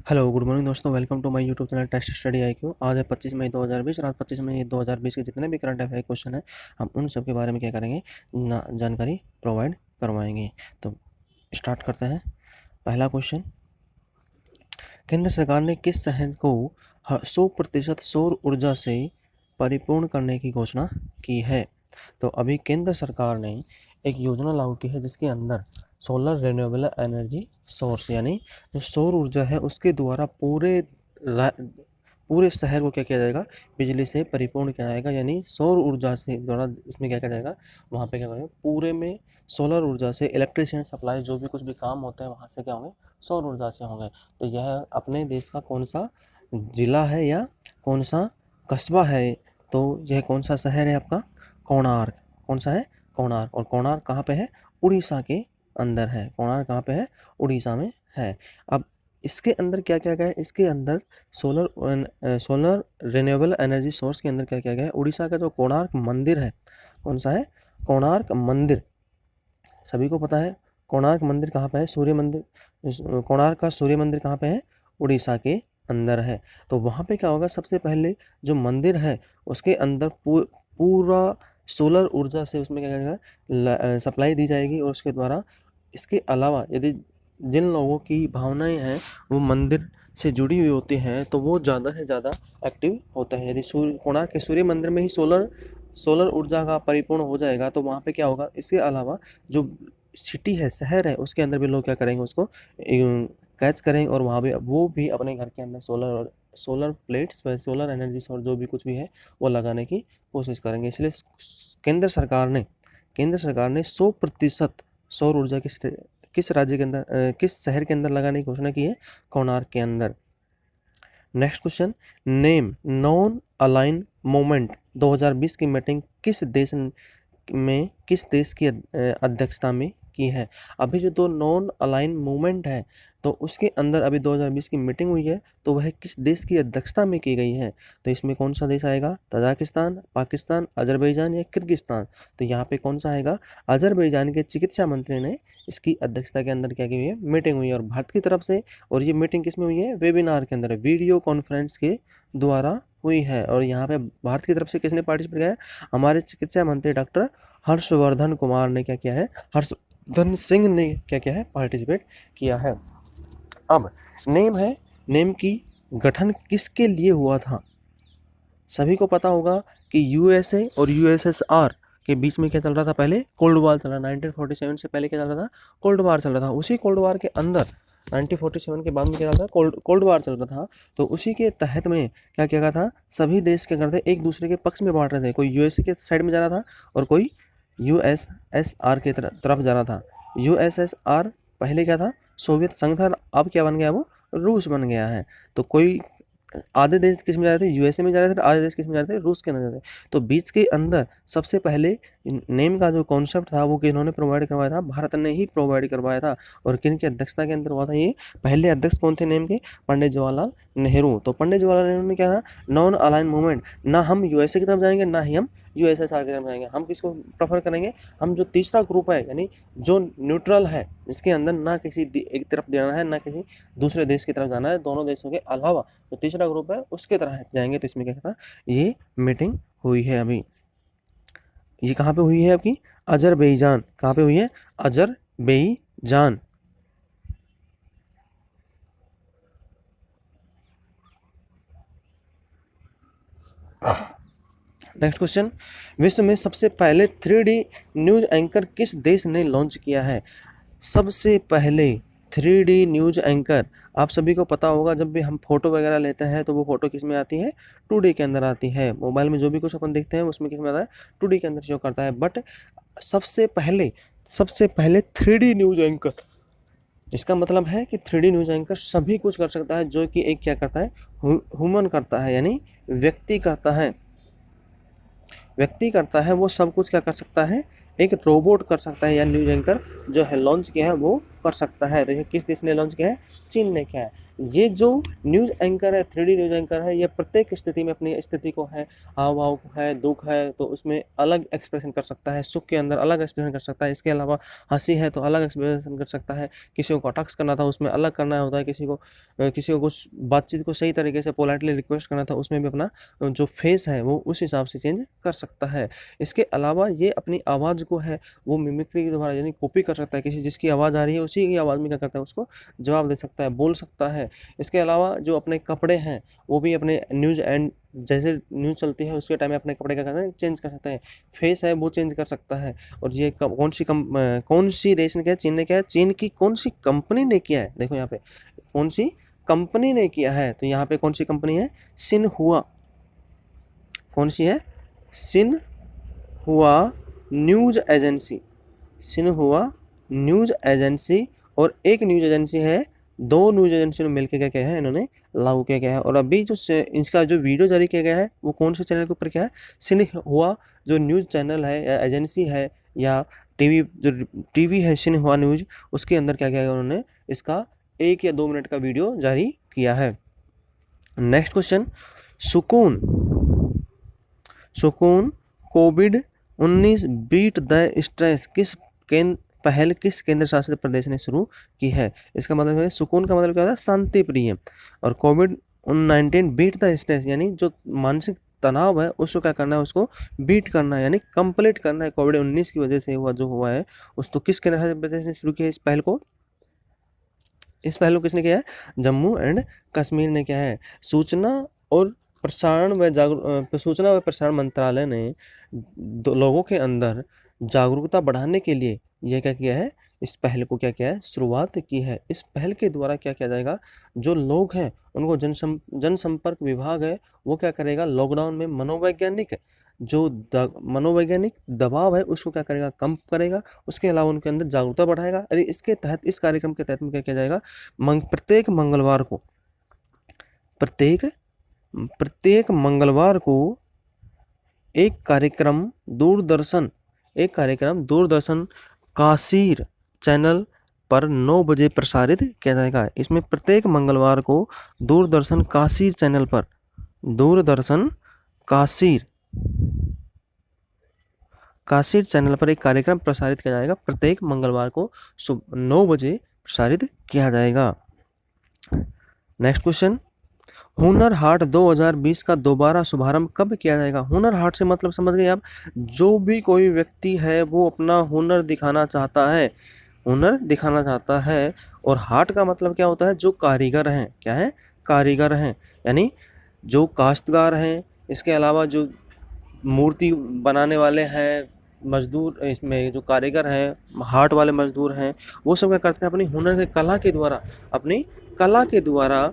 Hello good morning दोस्तों, welcome to my YouTube channel test study IQ। आज है 25 मई 2020 और आज 25 मई 2020 के जितने भी करंट अफेयर क्वेश्चन हैं हम उन सब के बारे में क्या करेंगे जानकारी प्रोवाइड करवाएंगे। तो स्टार्ट करते हैं। पहला क्वेश्चन, केंद्र सरकार ने किस शहर को 100% सौर ऊर्जा से परिपूर्ण करने की घोषणा की है? तो अभी केंद्र सरकार ने एक योजना लागू की है जिसके अंदर सोलर रिन्यूएबल एनर्जी सोर्स यानी जो सौर ऊर्जा है उसके द्वारा पूरे शहर को क्या किया जाएगा, बिजली से परिपूर्ण किया जाएगा। यानी सौर ऊर्जा से द्वारा इसमें क्या किया जाएगा, वहाँ पे क्या करेंगे, पूरे में सोलर ऊर्जा से इलेक्ट्रिसिटी सप्लाई जो भी कुछ भी काम होते हैं वहाँ से क्या होंगे, सौर ऊर्जा से होंगे। तो यह अपने देश का कौन सा जिला है या कौन सा कस्बा है? तो यह कौन सा शहर है आपका? कोणार्क। कौन सा है? कोणार्क। और कोणार्क कहाँ पे है? उड़ीसा के अंदर है। कोणार्क कहाँ पे है? उड़ीसा में है। अब इसके अंदर क्या क्या गया है? इसके अंदर सोलर रिन्यूएबल एनर्जी सोर्स के अंदर क्या क्या गया है? उड़ीसा का जो कोणार्क मंदिर है, कौन सा है? कोणार्क मंदिर। सभी को पता है कोणार्क मंदिर कहाँ पे है? सूर्य मंदिर। कोणार्क का सूर्य मंदिर कहाँ पे है? उड़ीसा के अंदर है। तो वहाँ पे क्या होगा, सबसे पहले जो मंदिर है उसके अंदर पूरा सोलर ऊर्जा से उसमें क्या करेगा, सप्लाई दी जाएगी। और उसके द्वारा इसके अलावा यदि जिन लोगों की भावनाएं हैं वो मंदिर से जुड़ी हुई होती हैं तो वो ज़्यादा से ज़्यादा एक्टिव होते हैं। यदि कोणार्क के सूर्य मंदिर में ही सोलर ऊर्जा का परिपूर्ण हो जाएगा तो वहाँ पे क्या होगा, इसके अलावा जो सिटी है, शहर है, उसके अंदर भी लोग क्या करेंगे, उसको कैच करेंगे और वहाँ पे वो भी अपने घर के अंदर सोलर प्लेट्स व सोलर एनर्जी और जो भी कुछ भी है वो लगाने की कोशिश करेंगे। इसलिए केंद्र सरकार ने 100% सौर ऊर्जा किस राज्य के अंदर, किस शहर के अंदर लगाने की घोषणा की है? कोणार्क के अंदर। Next question, name non align movement 2020 की मीटिंग किस देश की अध्यक्षता में की है? अभी जो दो नॉन अलाइन मूवमेंट है तो उसके अंदर अभी 2020 की मीटिंग हुई है तो वह किस देश की अध्यक्षता में की गई है? तो इसमें कौन सा देश आएगा? तजाकिस्तान, पाकिस्तान, अजरबैजान या किर्गिस्तान? तो यहाँ पे कौन सा आएगा? अजरबैजान के चिकित्सा मंत्री ने इसकी अध्यक्षता के अंदर क्या की हुई है? मीटिंग हुई है। और भारत की तरफ से, और ये मीटिंग किस में हुई है? वेबिनार के अंदर, वीडियो कॉन्फ्रेंस के द्वारा हुई है। और यहाँ पे भारत की तरफ से किसने पार्टिसिपेट किया है? हमारे चिकित्सा मंत्री डॉक्टर हर्षवर्धन कुमार ने क्या किया है? हर्षवर्धन सिंह ने क्या किया है? पार्टिसिपेट किया है। अब नेम है, नेम की गठन किसके लिए हुआ था? सभी को पता होगा कि यूएसए और यूएसएसआर के बीच में क्या चल रहा था? पहले कोल्ड वार चल रहा था। 1947 से पहले क्या चल रहा था? कोल्ड वार चल रहा था। उसी कोल्ड वार के अंदर 1947 के बाद में क्या चल रहा था? कोल्ड वार चल रहा था। तो उसी के तहत में क्या किया गया था? सभी देश क्या करते, एक दूसरे के पक्ष में बांट रहे थे। कोई यूएसए के साइड में जा रहा था और कोई यूएसएसआर के तरफ जा रहा था। यूएसएसआर पहले क्या था? सोवियत संघ था। अब क्या बन गया? वो रूस बन गया है। तो कोई आधे देश किस में जा रहे थे? यूएसए में जा रहे थे। आधे देश किस में जा रहे थे? रूस के अंदर जा रहे थे। तो बीच के अंदर सबसे पहले नेम का जो कॉन्सेप्ट था वो किन्होंने प्रोवाइड करवाया था? भारत ने ही प्रोवाइड करवाया था। और किन की अध्यक्षता के अंदर हुआ था ये? पहले अध्यक्ष कौन थे नेम के? पंडित जवाहरलाल नेहरू। तो पंडित जवाहरलाल नेहरू ने क्या था? नॉन अलाइन मूवमेंट, ना हम यूएसए की तरफ जाएंगे ना ही हम यूएसएसआर की तरफ जाएंगे। हम किसको प्रेफर करेंगे? हम जो तीसरा ग्रुप है यानी जो न्यूट्रल है, जिसके अंदर ना किसी एक तरफ जाना है ना किसी दूसरे देश की तरफ जाना है, दोनों देशों के अलावा जो तीसरा ग्रुप है उसके तरह जाएंगे। तो इसमें क्या था? ये मीटिंग हुई है अभी। ये कहाँ पे हुई है आपकी? अजरबैजान। कहाँ पे हुई है? अजरबैजान। नेक्स्ट क्वेश्चन, विश्व में सबसे पहले 3D न्यूज एंकर किस देश ने लॉन्च किया है? सबसे पहले 3D न्यूज एंकर, आप सभी को पता होगा जब भी हम फोटो वगैरह लेते हैं तो वो फोटो किस में आती है? 2D के अंदर आती है। मोबाइल में जो भी कुछ अपन देखते हैं उसमें किस में आता है? 2D के अंदर शो करता है। बट सबसे पहले 3D न्यूज एंकर, इसका मतलब है कि 3D न्यूज एंकर सभी कुछ कर सकता है जो कि एक क्या करता है? ह्यूमन करता है, यानी व्यक्ति करता है। व्यक्ति करता है वो सब कुछ क्या कर सकता है? एक रोबोट कर सकता है। या न्यूज एंकर जो है लॉन्च किया है वो कर सकता है। तो ये किस देश ने लॉन्च किया है? चीन ने किया है। ये जो न्यूज़ एंकर है, 3D न्यूज़ एंकर है, ये प्रत्येक स्थिति में अपनी स्थिति को है, हाव भाव है, दुख है तो उसमें अलग एक्सप्रेशन कर सकता है, सुख के अंदर अलग एक्सप्रेशन कर सकता है, इसके अलावा हंसी है तो अलग एक्सप्रेशन कर सकता है, किसी को कटाक्ष करना था उसमें अलग करना होता है, किसी को कुछ बातचीत को सही तरीके से पोलाइटली रिक्वेस्ट करना था उसमें भी अपना जो फेस है वो उस हिसाब से चेंज कर सकता है। इसके अलावा ये अपनी आवाज़ को है वो मिमिक्री के द्वारा यानी कॉपी कर सकता है, किसी जिसकी आवाज़ आ रही है उसी की आवाज़ में क्या करता है उसको जवाब दे सकता है, बोल सकता है। इसके अलावा जो अपने कपड़े हैं वो भी अपने न्यूज़ एंड जैसे न्यूज़ चलती है उसके टाइम में अपने कपड़े क्या करते हैं चेंज कर सकते हैं, फेस है वो चेंज कर सकता है। और ये कौन सी देश ने किया? चीन ने किया है। चीन की कौन सी कंपनी ने किया है? देखो यहाँ पे कौन सी कंपनी ने किया है, तो यहाँ पे कौन सी कंपनी है? सिन्हुआ। कौन सी है? Xinhua news agency. Xinhua news agency और एक न्यूज़ एजेंसी है, दो न्यूज़ एजेंसी ने मिलकर क्या किया है इन्होंने लागू किया गया है। और अभी जो इसका जो वीडियो जारी किया गया है वो कौन से चैनल के ऊपर क्या है? सिन्हुआ जो न्यूज़ चैनल है या एजेंसी है या टीवी है सिन्हुआ न्यूज़, उसके अंदर क्या किया गया उन्होंने इसका 1 या 2 मिनट का वीडियो जारी किया है। नेक्स्ट क्वेश्चन, सुकून कोविड-19 बीट द स्ट्रेस पहल किस केंद्र शासित प्रदेश ने शुरू की है? इसका मतलब है सुकून का मतलब क्या होता है? शांति प्रिय। और कोविड-19 बीट द स्ट्रेस यानी जो मानसिक तनाव है उसको क्या करना है? उसको बीट करना है यानी कंप्लीट करना है। कोविड-19 की वजह से हुआ है उस तो किस केंद्र शासित प्रदेश ने शुरू किया है इस पहल को? इस पहल को किसने किया है? जम्मू एंड कश्मीर ने किया है। सूचना और प्रसारण मंत्रालय ने लोगों के अंदर जागरूकता बढ़ाने के लिए यह क्या किया है? इस पहल को क्या किया है? शुरुआत की है। इस पहल के द्वारा क्या किया जाएगा? जो लोग हैं उनको जनसंपर्क विभाग है वो क्या करेगा? लॉकडाउन में मनोवैज्ञानिक दबाव है उसको क्या करेगा? कम करेगा। उसके अलावा उनके अंदर जागरूकता बढ़ाएगा। अरे इसके तहत इस कार्यक्रम के तहत में क्या किया जाएगा? प्रत्येक मंगलवार को एक कार्यक्रम दूरदर्शन काशीर चैनल पर 9 बजे प्रसारित किया जाएगा। इसमें प्रत्येक मंगलवार को दूरदर्शन काशीर चैनल पर एक कार्यक्रम प्रसारित किया जाएगा। प्रत्येक मंगलवार को सुबह 9 बजे प्रसारित किया जाएगा। नेक्स्ट क्वेश्चन, हुनर हाट 2020 का दोबारा शुभारंभ कब किया जाएगा? हुनर हाट से मतलब समझ गए आप? जो भी कोई व्यक्ति है वो अपना हुनर दिखाना चाहता है। और हाट का मतलब क्या होता है? जो कारीगर हैं। क्या है? कारीगर हैं यानी जो काश्तकार हैं, इसके अलावा जो मूर्ति बनाने वाले हैं, मजदूर, इसमें जो कारीगर हैं, हाट वाले मजदूर हैं, वो सब क्या करते हैं? अपनी हुनर के कला के द्वारा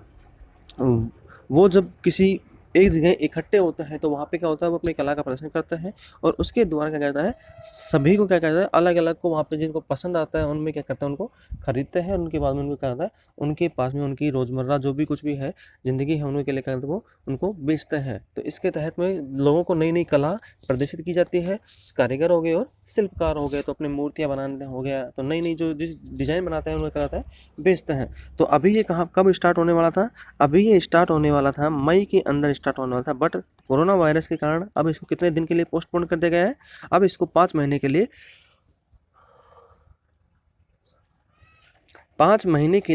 वो जब किसी एक जगह इकट्ठे होते हैं तो वहाँ पे क्या होता है? वो अपनी कला का प्रदर्शन करते हैं और उसके द्वारा क्या कहता है? सभी को क्या कहता है? अलग अलग को वहाँ पे जिनको पसंद आता है उनमें क्या करते हैं? उनको खरीदते हैं और उनके बाद में उनको क्या होता है? उनके पास में उनकी रोज़मर्रा जो भी कुछ भी है ज़िंदगी है उनके लिए क्या करते हैं? वो उनको बेचते हैं। तो इसके तहत में लोगों को नई नई कला प्रदर्शित की जाती है। कारीगर हो गए और शिल्पकार हो गए तो अपनी मूर्तियाँ बनाने हो गया तो नई नई जो डिज़ाइन बनाते हैं उनको क्या होता है? बेचते हैं। तो अभी ये कब स्टार्ट होने वाला था? अभी ये स्टार्ट होने वाला था मई के अंदर स्टार्ट होने वाला था, बट कोरोना वायरस के कारण अब इसको कितने दिन के लिए पोस्टपोन कर दिया गया है? अब इसको 5 महीने के लिए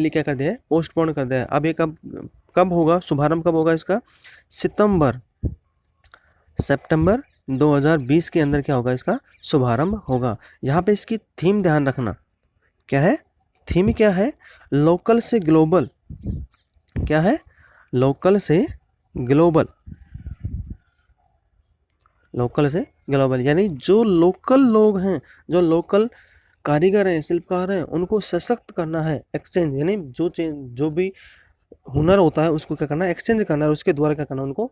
क्या कर दिया है? पोस्टपोन कर दिया है। अब ये कब होगा? शुभारंभ कब होगा इसका? सितंबर 2020 के अंदर क्या होगा? इसका शुभारंभ होगा। यहाँ पे इसकी थीम ध्यान रखना। क्या है थीम? क्या है? लोकल से ग्लोबल। क्या है? लोकल से ग्लोबल यानी जो लोकल लोग हैं, जो लोकल कारीगर हैं, शिल्पकार हैं, उनको सशक्त करना है। एक्सचेंज यानी जो भी हुनर होता है उसको क्या करना है? एक्सचेंज करना है। उसके द्वारा क्या करना है? उनको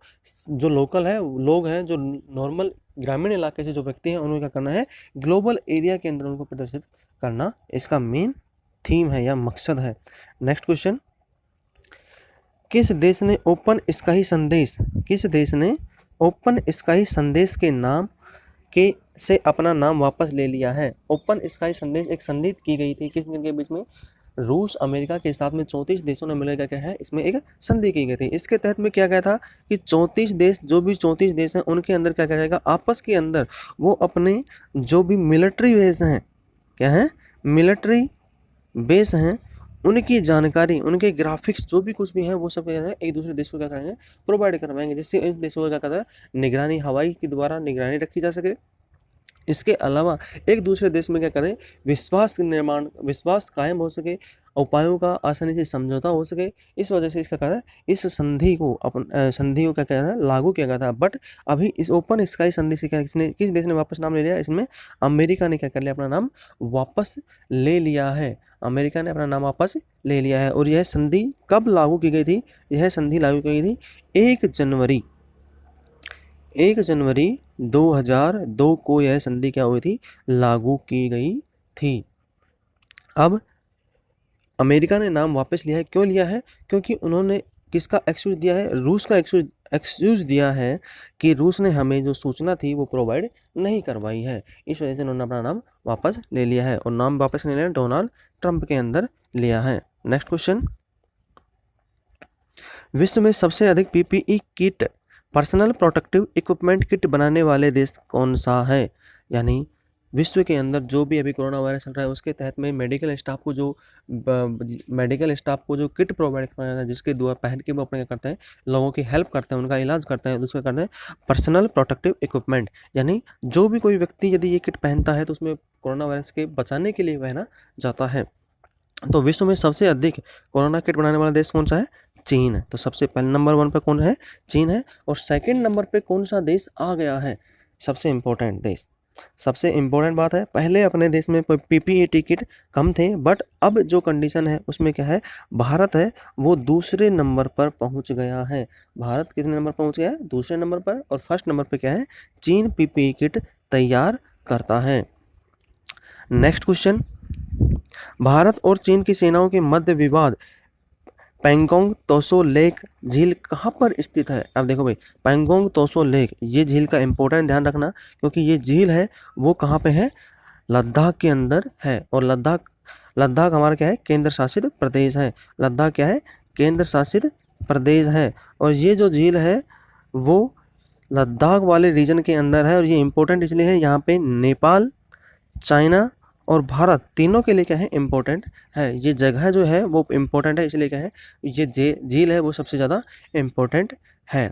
जो लोकल है लोग हैं, जो नॉर्मल ग्रामीण इलाके से जो व्यक्ति हैं उनको क्या करना है? ग्लोबल एरिया के अंदर उनको प्रदर्शित करना इसका मेन थीम है या मकसद है। नेक्स्ट क्वेश्चन, किस देश ने ओपन स्काई संदेश के नाम से अपना नाम वापस ले लिया है? ओपन स्काई संदेश एक संधि की गई थी किस दिन के बीच में? रूस अमेरिका के साथ में 34 देशों ने मिलकर क्या है इसमें एक संधि की गई थी। इसके तहत में क्या गया था कि 34 देश, जो भी 34 देश हैं उनके अंदर क्या किया जाएगा, आपस के अंदर वो अपने जो भी मिलिट्री बेस हैं, क्या है, मिलिट्री बेस हैं, उनकी जानकारी, उनके ग्राफिक्स जो भी कुछ भी है वो सब क्या है एक दूसरे देश को क्या करेंगे, प्रोवाइड करवाएंगे, जिससे इन देशों का क्या कहता है निगरानी, हवाई के द्वारा निगरानी रखी जा सके। इसके अलावा एक दूसरे देश में क्या करें, विश्वास कायम हो सके, उपायों का आसानी से समझौता हो सके। इस वजह से इसका क्या है, इस संधि को संधि को क्या कहता है, लागू किया गया था। बट अभी इस ओपन स्काई संधि से क्या किस देश ने वापस नाम ले लिया, इसमें अमेरिका ने क्या कर लिया, अपना नाम वापस ले लिया है। अमेरिका ने अपना नाम वापस ले लिया है। और यह संधि कब लागू की गई थी, यह संधि लागू की गई थी 1 जनवरी 2002 को यह संधि क्या हुई थी, लागू की गई थी। अब अमेरिका ने नाम वापस लिया है, क्यों लिया है, क्योंकि उन्होंने किसका एक्सक्यूज दिया है, रूस का एक्सक्यूज दिया है कि रूस ने हमें जो सूचना थी वो प्रोवाइड नहीं करवाई है। इस वजह से उन्होंने अपना नाम वापस ले लिया है। और नाम वापस ले लिया डोनाल्ड ट्रंप के अंदर लिया है। नेक्स्ट क्वेश्चन, विश्व में सबसे अधिक PPE kit, personal protective equipment kit बनाने वाले देश कौन सा है। यानी विश्व के अंदर जो भी अभी कोरोना वायरस चल रहा है उसके तहत में मेडिकल स्टाफ को जो किट प्रोवाइड कराया जाता है, जिसके द्वारा पहन के वो अपने क्या करते हैं, लोगों की हेल्प करते हैं, उनका इलाज करते हैं, दूसरा करते हैं पर्सनल प्रोटेक्टिव इक्विपमेंट। यानी जो भी कोई व्यक्ति यदि ये किट पहनता है तो उसमें कोरोना वायरस के बचाने के लिए पहना जाता है। तो विश्व में सबसे अधिक कोरोना किट बनाने वाला देश कौन सा है, चीन है। तो सबसे पहले नंबर 1 पे कौन है, चीन है। और सेकंड नंबर पे कौन सा देश आ गया है, सबसे इम्पोर्टेंट देश, सबसे इम्पोर्टेंट बात है, पहले अपने देश में पीपीई किट कम थे, बट अब जो कंडीशन है उसमें क्या है, भारत है वो दूसरे नंबर पर पहुंच गया है। भारत कितने नंबर पहुंच गया है, दूसरे नंबर पर। और फर्स्ट नंबर पे क्या है, चीन पीपीई किट तैयार करता है। नेक्स्ट क्वेश्चन, भारत और चीन की सेनाओं के मध्य विवाद पैंगोंग तोसो लेक झील कहाँ पर स्थित है। अब देखो भाई, पैंगोंग तोसो लेक, ये झील का इंपॉर्टेंट ध्यान रखना, क्योंकि ये झील है वो कहाँ पे है, लद्दाख के अंदर है। और लद्दाख हमारा क्या है, केंद्र शासित प्रदेश है। लद्दाख क्या है, केंद्र शासित प्रदेश है। और ये जो झील है वो लद्दाख वाले रीजन के अंदर है। और ये इंपॉर्टेंट इसलिए है, यहाँ पे नेपाल, चाइना और भारत तीनों के लिए क्या है, इम्पोर्टेंट है। ये जगह जो है वो इम्पोर्टेंट है, इसलिए क्या है, ये झील है वो सबसे ज़्यादा इम्पोर्टेंट है।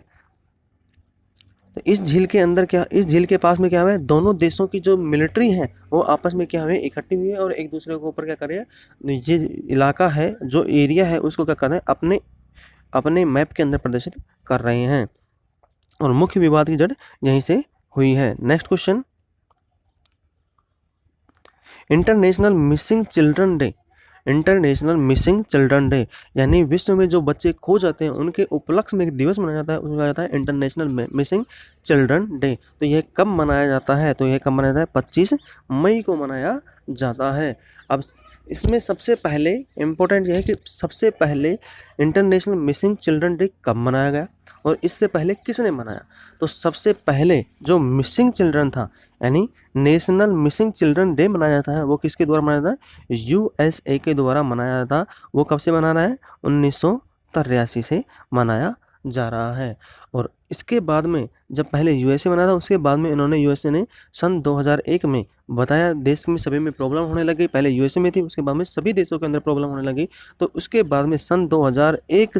तो इस झील के अंदर क्या, इस झील के पास में क्या है, दोनों देशों की जो मिलिट्री है वो आपस में क्या हुए, इकट्ठी हुई है और एक दूसरे के ऊपर क्या कर रही है, ये इलाका है, जो एरिया है उसको क्या कर रहे हैं, अपने मैप के अंदर प्रदर्शित कर रहे हैं। और मुख्य विवाद की जड़ यहीं से हुई है। Next question, international missing children day, international missing children day, यानी विश्व में जो बच्चे खो जाते हैं उनके उपलक्ष्य में एक दिवस मनाया जाता है, उसको कहा जाता है इंटरनेशनल मिसिंग चिल्ड्रन डे। तो यह कब मनाया जाता है, तो यह कब मनाया जाता है, 25 मई को मनाया जाता है। अब इसमें सबसे पहले इम्पोर्टेंट यह है कि सबसे पहले इंटरनेशनल मिसिंग चिल्ड्रन डे कब मनाया गया और इससे पहले किसने मनाया। तो सबसे पहले जो मिसिंग चिल्ड्रन था, यानी नेशनल मिसिंग चिल्ड्रन डे मनाया जाता है, वो किसके द्वारा मनाया जाता है, यूएसए के द्वारा मनाया जाता है। वो कब से मना रहा है, 1983 से मनाया जा रहा है। और इसके बाद में जब पहले यूएसए मना था, उसके बाद में इन्होंने यूएसए ने सन 2001 में बताया देश में सभी में प्रॉब्लम होने लगी। पहले यूएसए में थी, उसके बाद में सभी देशों के अंदर प्रॉब्लम होने लगी। तो उसके बाद में सन 2001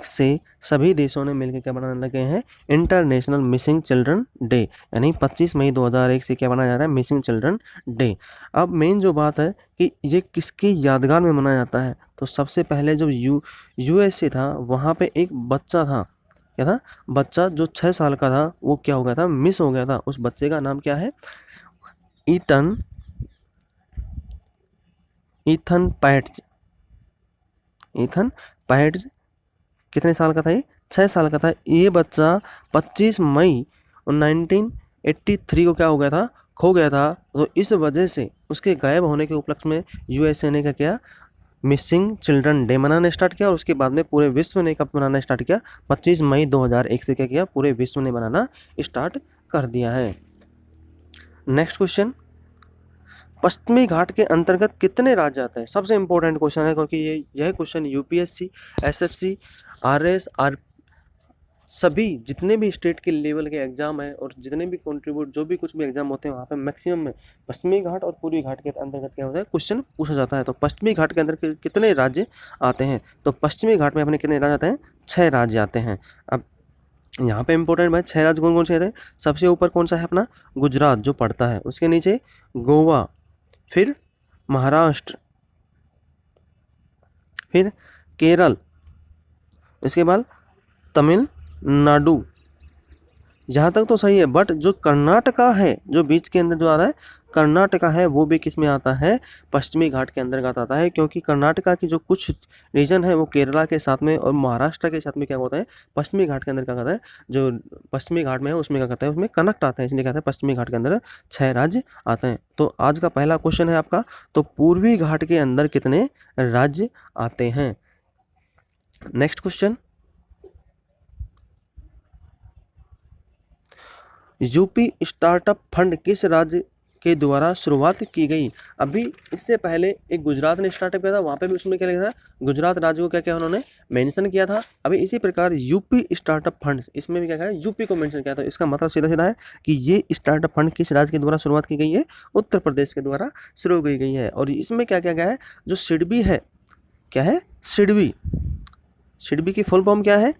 से सभी देशों ने मिलकर क्या बनाने लगे हैं, इंटरनेशनल मिसिंग चिल्ड्रन डे, यानी 25 मई 2001 से क्या बनाया जा रहा है, मिसिंग चिल्ड्रन डे। अब मेन जो बात है कि ये किसकी यादगार में मनाया जाता है, तो सबसे पहले जो यूएसए था वहाँ पे एक बच्चा था, क्या था, बच्चा जो 6 साल का था, वो क्या हो गया था, मिस हो गया था। उस बच्चे का नाम क्या है, ईथन पैट्ज। कितने साल का था ये, 6 साल का था। ये बच्चा 25 मई 1983 को क्या हो गया था, खो गया था। तो इस वजह से उसके गायब होने के उपलक्ष्य में यूएसए ने क्या किया, मिसिंग चिल्ड्रन डे मनाना स्टार्ट किया। और उसके बाद में पूरे विश्व ने कब मनाना स्टार्ट किया, 25 मई 2001 से क्या किया, पूरे विश्व ने मनाना स्टार्ट कर दिया है। नेक्स्ट क्वेश्चन, पश्चिमी घाट के अंतर्गत कितने राज्य आते हैं? सबसे इंपॉर्टेंट क्वेश्चन है, क्योंकि यह क्वेश्चन यूपीएससी, एसएससी, आरएस, आर सभी जितने भी स्टेट के लेवल के एग्जाम हैं और जितने भी कंट्रीब्यूट जो भी कुछ भी एग्जाम होते हैं वहाँ पे मैक्सिमम में पश्चिमी घाट और पूर्वी घाट के अंतर्गत क्या होता है क्वेश्चन पूछा जाता है। तो पश्चिमी घाट के अंदर कितने राज्य आते हैं? तो पश्चिमी घाट में अपने कितने राज्य आते हैं? 6 राज्य आते हैं। अब यहाँ पे इंपॉर्टेंट भाई 6 राज्य कौन कौन से आते हैं? सबसे ऊपर कौन सा है अपना? गुजरात जो पड़ता है, उसके नीचे गोवा, फिर महाराष्ट्र, फिर केरल, इसके बाद तमिलनाडु। यहाँ तक तो सही है, बट जो कर्नाटका है, जो बीच के अंदर जो आ रहा है कर्नाटका है, वो भी किस में आता है? पश्चिमी घाट के अंतर्गत आता है, क्योंकि कर्नाटका की जो कुछ रीजन है वो केरला के साथ में और महाराष्ट्र के साथ में क्या होता है? पश्चिमी घाट के अंदर क्या करता है? जो पश्चिमी घाट में है उसमें क्या करता है? उसमें कनेक्ट आता है, इसलिए कहते हैं पश्चिमी घाट के अंदर 6 राज्य आते हैं। तो आज का पहला क्वेश्चन है आपका, तो पूर्वी घाट के अंदर कितने राज्य आते हैं? Next question, UP startup fund किस राज्य के द्वारा शुरुआत की गई? अभी इससे पहले एक गुजरात ने स्टार्टअप किया था, वहाँ पे भी उसमें क्या लिखा था? गुजरात राज्य को क्या क्या उन्होंने मेंशन किया था। अभी इसी प्रकार यूपी स्टार्टअप फंड, इसमें भी क्या है? यूपी को मेंशन किया था। इसका मतलब सीधा सीधा है कि ये स्टार्टअप फंड किस राज्य के द्वारा शुरुआत की गई है? उत्तर प्रदेश के द्वारा शुरू की गई है। और इसमें क्या क्या क्या है? जो सिडबी है, क्या है? सिडबी, सिडबी की फुल फॉर्म क्या है?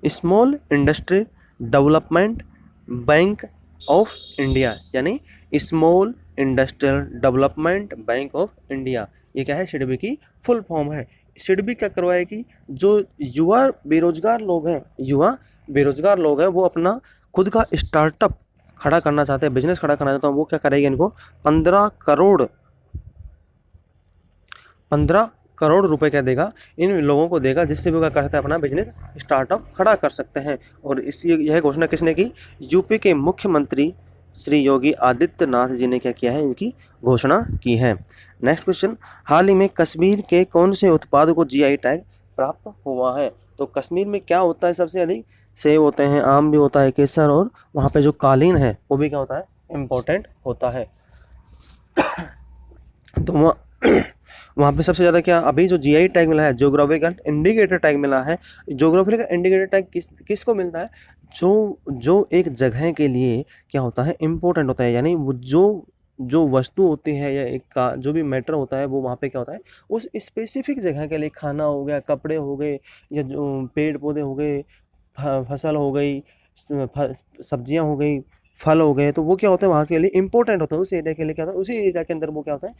Small Industry Development Bank of India, यानी Small Industrial Development Bank of India. ये क्या है? सिडबी की फुल फॉर्म है। सिडबी क्या करवाए कि जो युवा बेरोजगार लोग हैं वो अपना खुद का स्टार्टअप खड़ा करना चाहते हैं, बिजनेस खड़ा करना चाहते हैं, वो क्या करेगी? इनको 15 करोड़ रुपए क्या देगा? इन लोगों को देगा, जिससे वो क्या कर सकते हैं? अपना बिजनेस स्टार्टअप खड़ा कर सकते हैं। और यह घोषणा किसने की? यूपी के मुख्यमंत्री श्री योगी आदित्यनाथ जी ने क्या किया है? इनकी घोषणा की है। नेक्स्ट क्वेश्चन, हाल ही में कश्मीर के कौन से उत्पाद को जीआई टैग प्राप्त हुआ है? तो कश्मीर में क्या होता है? सबसे अधिक सेब होते हैं, आम भी होता है, केसर, और वहाँ पे जो कालीन है वो भी क्या होता है? इम्पोर्टेंट होता है। तो वहाँ पे सबसे ज़्यादा क्या अभी जो जीआई टैग मिला है, ज्योग्राफिकल इंडिकेटर टैग मिला है। ज्योग्राफिकल इंडिकेटर टैग किसको मिलता है? जो एक जगह के लिए क्या होता है? इम्पोर्टेंट होता है, यानी वो जो वस्तु होती है या एक का जो भी मैटर होता है वो वहाँ पे क्या होता है? उस स्पेसिफिक जगह के लिए, खाना हो गया, कपड़े हो गए, या जो पेड़ पौधे हो गए, फसल हो गई, सब्जियाँ हो गई, फल हो गए, तो वो क्या होता है? वहाँ के लिए इंपॉर्टेंट होता है, उस एरिया के लिए क्या होता है? उसी एरिया के अंदर वो क्या होता है?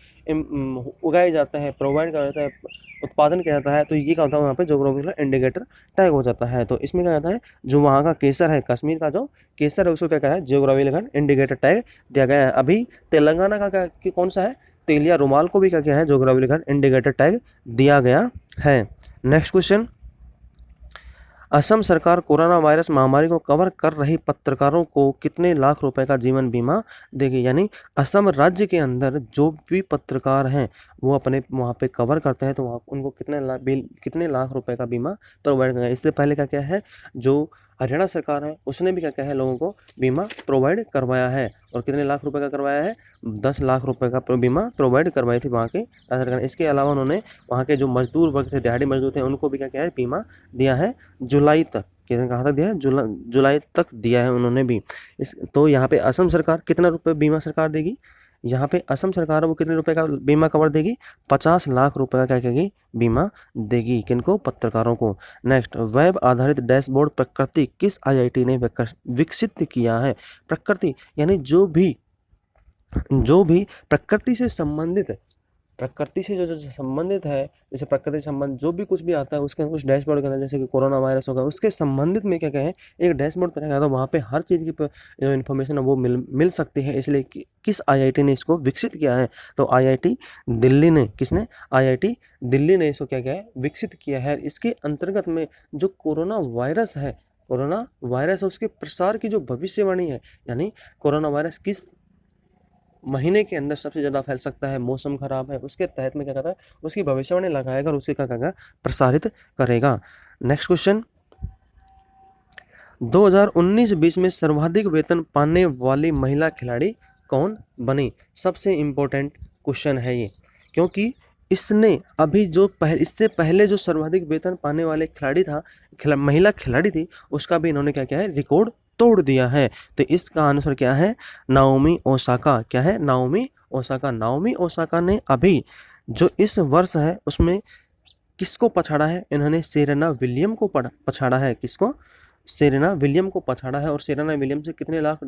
उगाए जाता है, प्रोवाइड किया जाता है, उत्पादन किया जाता है। तो ये क्या होता है? वहाँ पे ज्योग्राफिकल इंडिकेटर टैग हो जाता है। तो इसमें क्या कहता है? जो वहाँ का केसर है, कश्मीर का जो केसर है, उसको क्या कहता है? ज्योग्राफिकल इंडिकेटर टैग दिया गया है। अभी तेलंगाना का क्या कौन सा है? तेलिया रुमाल को भी क्या किया है? ज्योग्राफिकल इंडिकेटर टैग दिया गया है। नेक्स्ट क्वेश्चन, असम सरकार कोरोना वायरस महामारी को कवर कर रही पत्रकारों को कितने लाख रुपए का जीवन बीमा देगी? यानी असम राज्य के अंदर जो भी पत्रकार हैं वो अपने वहाँ पे कवर करते हैं, तो वहाँ उनको कितने लाख रुपए का बीमा प्रोवाइड करेंगे। इससे पहले क्या क्या है? जो हरियाणा सरकार है उसने भी क्या क्या है? लोगों को बीमा प्रोवाइड करवाया है। और कितने लाख रुपए का करवाया है? 10 लाख रुपए का बीमा प्रोवाइड करवाई थी वहाँ के राज्य सरकार। इसके अलावा उन्होंने वहाँ के जो मजदूर वर्ग थे, दिहाड़ी मजदूर थे, उनको भी क्या क्या है? बीमा दिया है जुलाई तक। कितने कहाँ तक दिया है? जुलाई तक दिया है उन्होंने भी। तो यहाँ पे असम सरकार कितना रुपये बीमा सरकार देगी? यहाँ पे असम सरकार वो कितने रुपए का बीमा कवर देगी? 50 लाख रुपए का क्या करेगी? बीमा देगी। किनको? पत्रकारों को। नेक्स्ट, वेब आधारित डैशबोर्ड प्रकृति किस आईआईटी ने विकसित किया है? प्रकृति यानी जो भी प्रकृति से संबंधित जो संबंधित है, जैसे प्रकृति से संबंध जो भी कुछ भी आता है उसके उस डैशबोर्ड के अंदर, जैसे कि कोरोना वायरस होगा, उसके संबंधित में क्या क्या है? एक डैशबोर्ड तरह का, तो वहाँ पे हर चीज़ की जो इन्फॉर्मेशन है वो मिल सकती है। इसलिए किस आईआईटी ने इसको विकसित किया है? तो आईआईटी दिल्ली ने। किसने? आईआईटी दिल्ली ने इसको क्या किया है? विकसित किया है। इसके अंतर्गत में जो कोरोना वायरस है उसके प्रसार की जो भविष्यवाणी है, यानी कोरोना वायरस किस महीने के अंदर सबसे ज़्यादा फैल सकता है, मौसम खराब है, उसके तहत में क्या करता है? उसकी भविष्यवाणी लगाएगा और उसे क्या करेगा? प्रसारित करेगा। नेक्स्ट क्वेश्चन, 2019-20 में सर्वाधिक वेतन पाने वाली महिला खिलाड़ी कौन बनी? सबसे इम्पोर्टेंट क्वेश्चन है ये, क्योंकि इसने अभी जो इससे पहले जो सर्वाधिक वेतन पाने वाले खिलाड़ी था, महिला खिलाड़ी थी, उसका भी इन्होंने क्या किया है, रिकॉर्ड तोड़ दिया है। तो इसका आंसर क्या है, नाओमी ओसाका। क्या है, नाओमी ओसाका। नाओमी ओसाका ने अभी जो इस वर्ष है उसमें किसको पछाड़ा है, इन्होंने सेरेना विलियम को पछाड़ा है। किसको? सेरेना विलियम को पछाड़ा है। और सेरेना विलियम से कितने लाख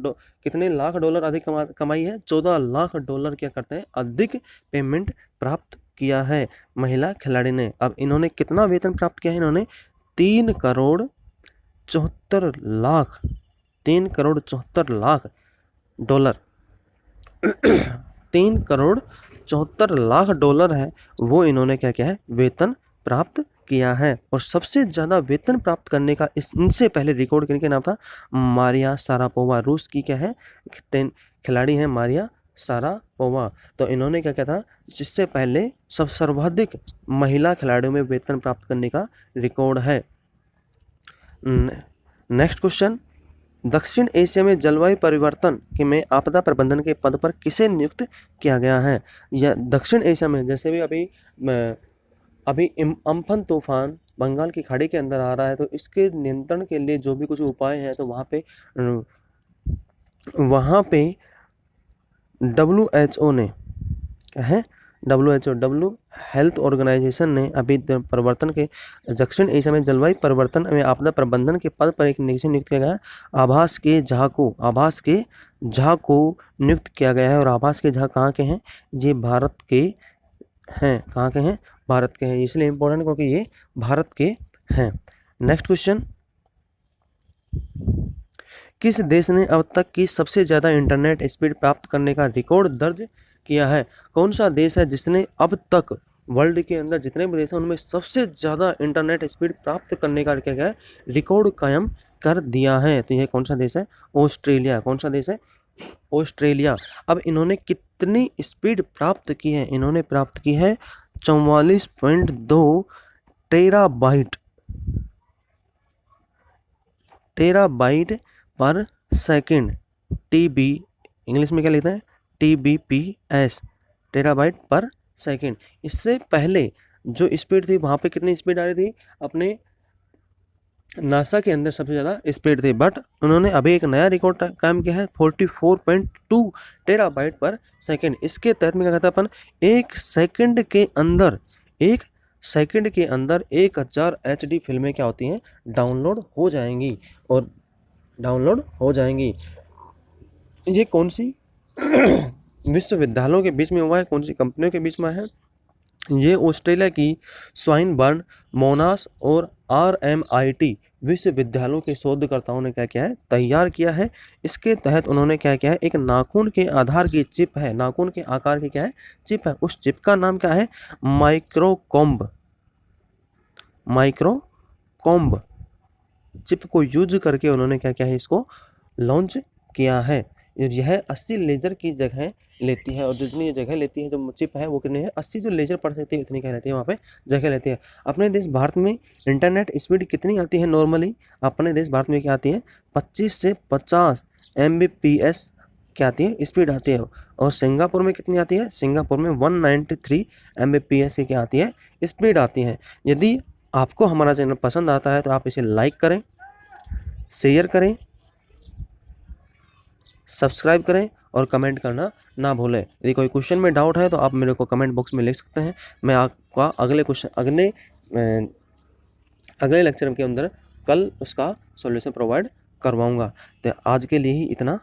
डॉलर अधिक कमाई है? 14 लाख डॉलर क्या करते हैं, अधिक पेमेंट प्राप्त किया है महिला खिलाड़ी ने। अब इन्होंने कितना वेतन प्राप्त किया है? इन्होंने 3 करोड़ 74 लाख, 3 करोड़ 74 लाख डॉलर 3 करोड़ 74 लाख डॉलर है वो इन्होंने क्या किया है, वेतन प्राप्त किया है। और सबसे ज़्यादा वेतन प्राप्त करने का इनसे पहले रिकॉर्ड किनके नाम था? Maria Sharapova. रूस की क्या है, खिलाड़ी है मारिया सारापोवा। तो इन्होंने क्या किया था, जिससे पहले सर्वाधिक महिला खिलाड़ियों में वेतन प्राप्त करने का रिकॉर्ड है। नेक्स्ट क्वेश्चन, दक्षिण एशिया में जलवायु परिवर्तन के में आपदा प्रबंधन के पद पर किसे नियुक्त किया गया है? या दक्षिण एशिया में जैसे भी अभी अम्फन तूफान बंगाल की खाड़ी के अंदर आ रहा है, तो इसके नियंत्रण के लिए जो भी कुछ उपाय हैं, तो वहाँ पे WHO ने क्या है, WHO हेल्थ ऑर्गेनाइजेशन ने अभी परिवर्तन के दक्षिण एशिया में जलवायु परिवर्तन में आपदा प्रबंधन के पद पर एक नियुक्त किया गया। आभास के झा को नियुक्त किया गया है। और आभास के झा कहाँ के हैं? ये भारत के हैं। कहाँ के हैं? भारत के हैं। इसलिए इम्पोर्टेंट क्योंकि ये भारत के हैं। नेक्स्ट क्वेश्चन, किस देश ने अब तक की सबसे ज़्यादा इंटरनेट स्पीड प्राप्त करने का रिकॉर्ड दर्ज किया है? कौन सा देश है जिसने अब तक वर्ल्ड के अंदर जितने भी देश हैं उनमें सबसे ज़्यादा इंटरनेट स्पीड प्राप्त करने का क्या है, रिकॉर्ड कायम कर दिया है? तो यह कौन सा देश है? ऑस्ट्रेलिया। कौन सा देश है? ऑस्ट्रेलिया। अब इन्होंने कितनी स्पीड प्राप्त की है? इन्होंने प्राप्त की है 44.2 टेराबाइट पर सेकंड। TB इंग्लिश में क्या लिखते हैं? TBPS, टेराबाइट पर सेकंड। इससे पहले जो स्पीड थी वहाँ पे कितनी स्पीड आ रही थी? अपने नासा के अंदर सबसे ज़्यादा स्पीड थी। बट उन्होंने अभी एक नया रिकॉर्ड कायम किया है 44.2 टेराबाइट पर सेकंड। इसके तहत में क्या कहता है अपन, एक सेकंड के अंदर 1000 HD फिल्में क्या होती हैं, डाउनलोड हो जाएंगी। और डाउनलोड हो जाएंगी। ये कौन सी विश्वविद्यालयों के बीच में हुआ है, कौन सी कंपनियों के बीच में है? ये ऑस्ट्रेलिया की स्वाइनबर्न, मोनास और RMIT विश्वविद्यालयों के शोधकर्ताओं ने क्या किया है, तैयार किया है। इसके तहत उन्होंने क्या किया है, एक नाखून के आधार की चिप है, नाखून के आकार की क्या है, चिप है। उस चिप का नाम क्या है? माइक्रोकॉम्ब चिप को यूज करके उन्होंने क्या किया है, इसको लॉन्च किया है। यह 80 लेजर की जगह लेती है। और जितनी ये जगह लेती है जो चिप है वो कितनी है, 80 जो लेजर पड़ सकती है उतनी क्या लेती है, वहाँ पे जगह लेती है। अपने देश भारत में इंटरनेट स्पीड कितनी आती है नॉर्मली? अपने देश भारत में क्या आती है? 25 से 50 Mbps क्या आती है, स्पीड आती है। और सिंगापुर में कितनी आती है? सिंगापुर में 193 Mbps की क्या आती है, स्पीड आती है। यदि आपको हमारा चैनल पसंद आता है तो आप इसे लाइक करें, शेयर करें, सब्सक्राइब करें और कमेंट करना ना भूलें। यदि कोई क्वेश्चन में डाउट है तो आप मेरे को कमेंट बॉक्स में लिख सकते हैं। मैं आपका अगले लेक्चर के अंदर कल उसका सॉल्यूशन प्रोवाइड करवाऊंगा। तो आज के लिए ही इतना।